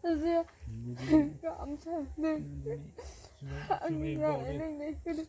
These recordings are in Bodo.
Saya 감사는 아니라는 그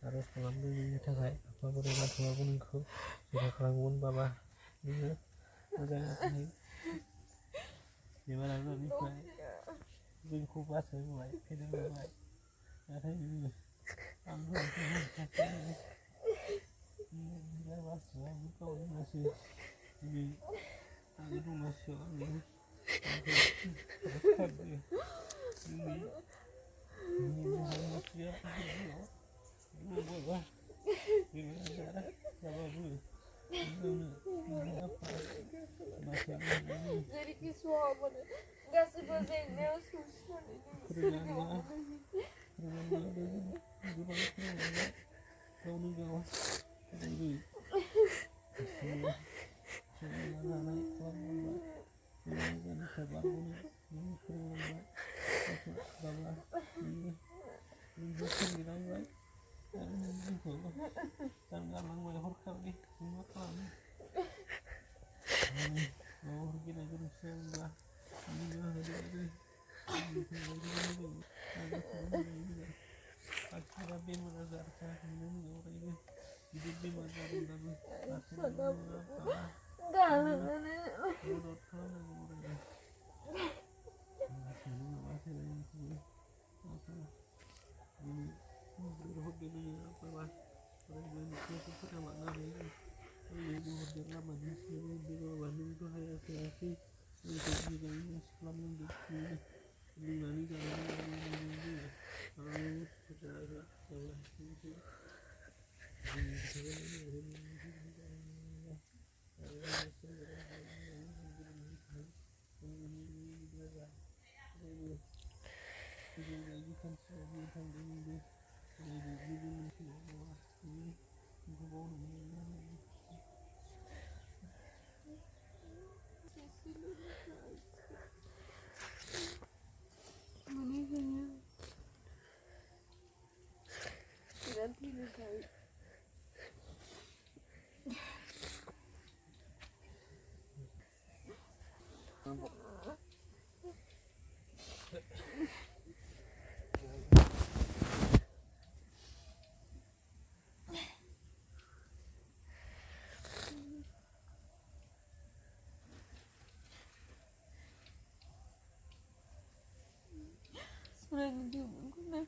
harus mengambil थाखाय apa boleh bantu nengkau sudah kelakuan baba ini udah ini gimana lu bisa bingku pas mulai pindah mulai ada ini ambil ini lepas lagi kau masih ini ada rumah ini jadi kisah nggak sebenarnya susah sebenarnya dia menggunakan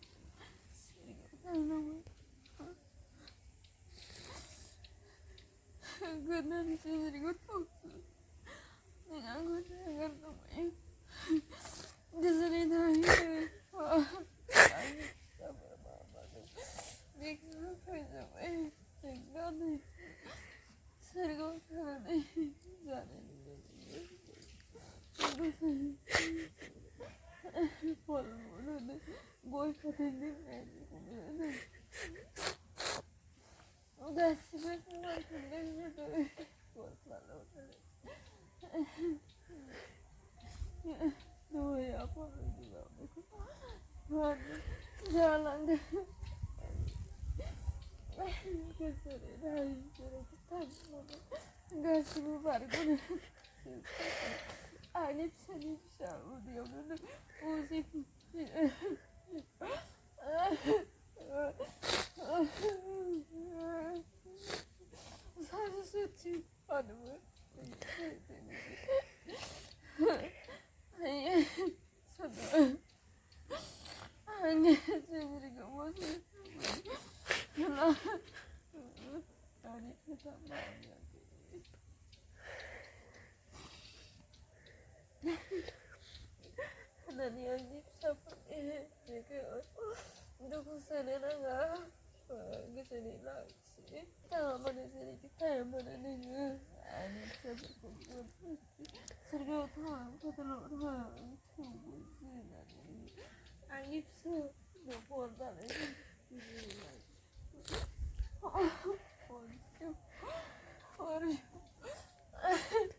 karena di sini gue tuh dengan gue dengar namanya di sini tadi bikin apa sampai tinggal nih sergo sana gue katanya udah sebenarnya tuh gue selalu tuh ya apa juga jalan deh keserian nggak sebentar gue bisa dia udah musik saya suci aduh hanya sendiri gak mau sih tadi kita banyak dan yang seperti untuk kesana nggak kesini lagi kalau mana sini kita yang mana nih ada seperti serga utama kita loh tunggu sini आंनि फिसा न'खरनानै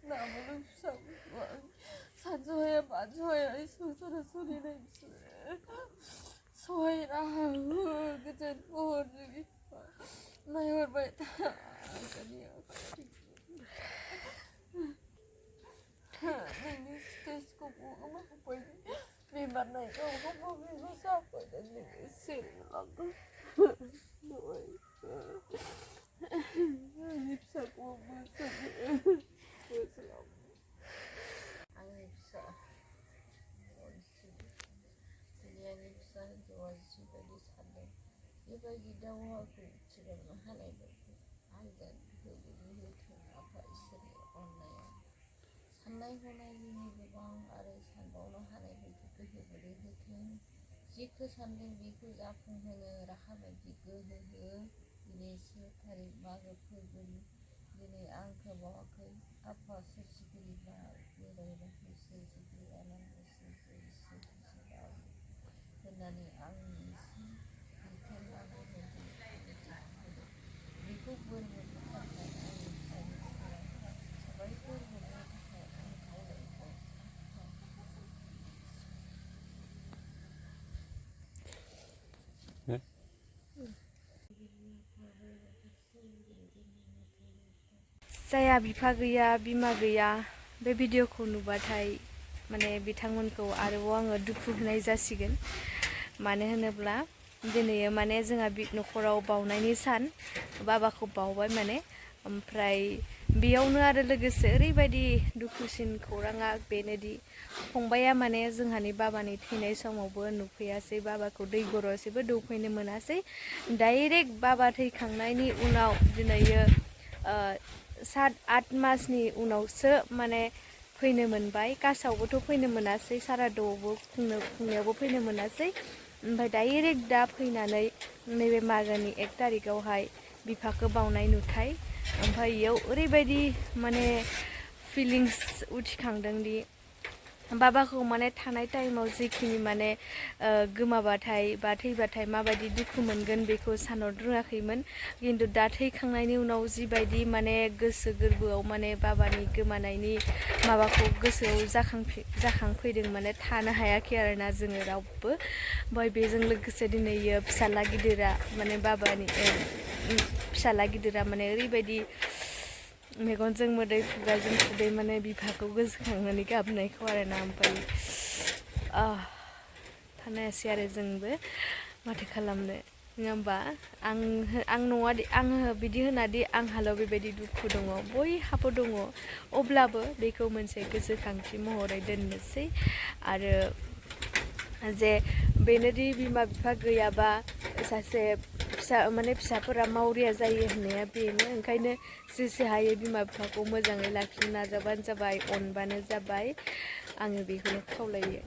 나무는 피자고 산소에 만소에 소소를 소리는 소이라 그전 모르기 나 이걸 말다 아니야 너는 스트레스고 뭐가 보이니 네 만나 이거 뭐가 이거 싸고 있는데 쓰리라고 입사고 무슨 बेबायदि दावहाखौ थिरांनो हानायबायदि आनजाद होबोनो होथों आफा इसोरनि अननायाव साननाय हनायनि गोबां आरो सानबावनो हानाय बायदि गोहो बोलो होथों जेखौ सानदों बेखौ जाफुंहोनो राहा बायदि गोहो हो दिनै 1 थारिख मागो फोरबोनि दिनै आंखौ बावाखै आफा सोरजिगिरि बा बोराइ बाथौ सोरजिगिरि आनान गसाइ इसोर होननानै आंनि बेखौ बोर मोननो थाखाय आंनि फिसानि सायाव साबायखर होनो थाखाय आं खावलायबाय जायहा बिफा गैया बिमा गैया बे भिडिअखौ नुबाथाय माने बिथांमोनखौ आरोबाव आङो दुखु होनाय जासिगोन मानो होनोब्ला दिनै माने जोंहा न'खराव बावनायनि सान बाबाखौ बावबाय माने ओमफ्राय बेयावनो आरो लोगोसे ओरैबायदि दुखुसिन खौराङा बेनोदि फंबाया माने जोंहानि बाबानि थैनाय समावबो नुफैयासै बाबाखौ दै गरसेबो दौफैनो मोनासै डाइरेक्ट बाबा थैखांनायनि उनाव दिनैयो 7-8 मासनि उनावसो माने फैनो मोनबाय कासावबोथ' फैनो मोनासै सारादुआवबो खुंनायावबो फैनो मोनासै ओमफ्राय डाइरेक्ट दा फैनानै नैबे मागोनि 1 तारिखआवहाय बिफाखौ बावनाय नुथाय ओमफ्राय इयाव ओरैबायदि माने फिलिंस उथिखांदोंदि बाबाखौ माने थानाय टाइमाव जेखिनि माने गोमाबाथाय बा थैबाथाय माबायदि दुखु मोनगोन बेखौ सानहरनो रोङाखैमोन खिन्थु दा थैखांनायनि उनाव जिबायदि माने गोसो गोरबोआव माने बाबानि गोमानायनि माबाखौ गोसोआव जाखांफैदों माने थानो हायाखै आरोना जोङो रावबो ओमफ्राय बेजों लोगोसे दिनै फिसाला गिदिरा माने बाबानि फिसाला गिदिरा माने ओरैबायदि मेगनजों मोदै खुगाजों खुदै माने बिफाखौ गोसोखांनानै गाबनायखौ आरोना ओमफ्राय थानो हायासै आरो जोंबो माथो खालामनो नङा होमबा आङो बिदि होनादि आंहाल' बेबायदि दुखु दङ बयहाबो दङ अब्लाबो बेखौ मोनसे गोसोखांथि महरै दोननोसै आरो जे बेनोदि बिमा बिफा गैयाबा सासे फिसाफोरा मावरिया जायो होननाया बेनो ओंखायनो जेसे हायो बिमा बिफाखौ मोजाङै लाखिनो नाजाबानो जाबाय अनबानो जाबाय आङो बेखौनो खावलायो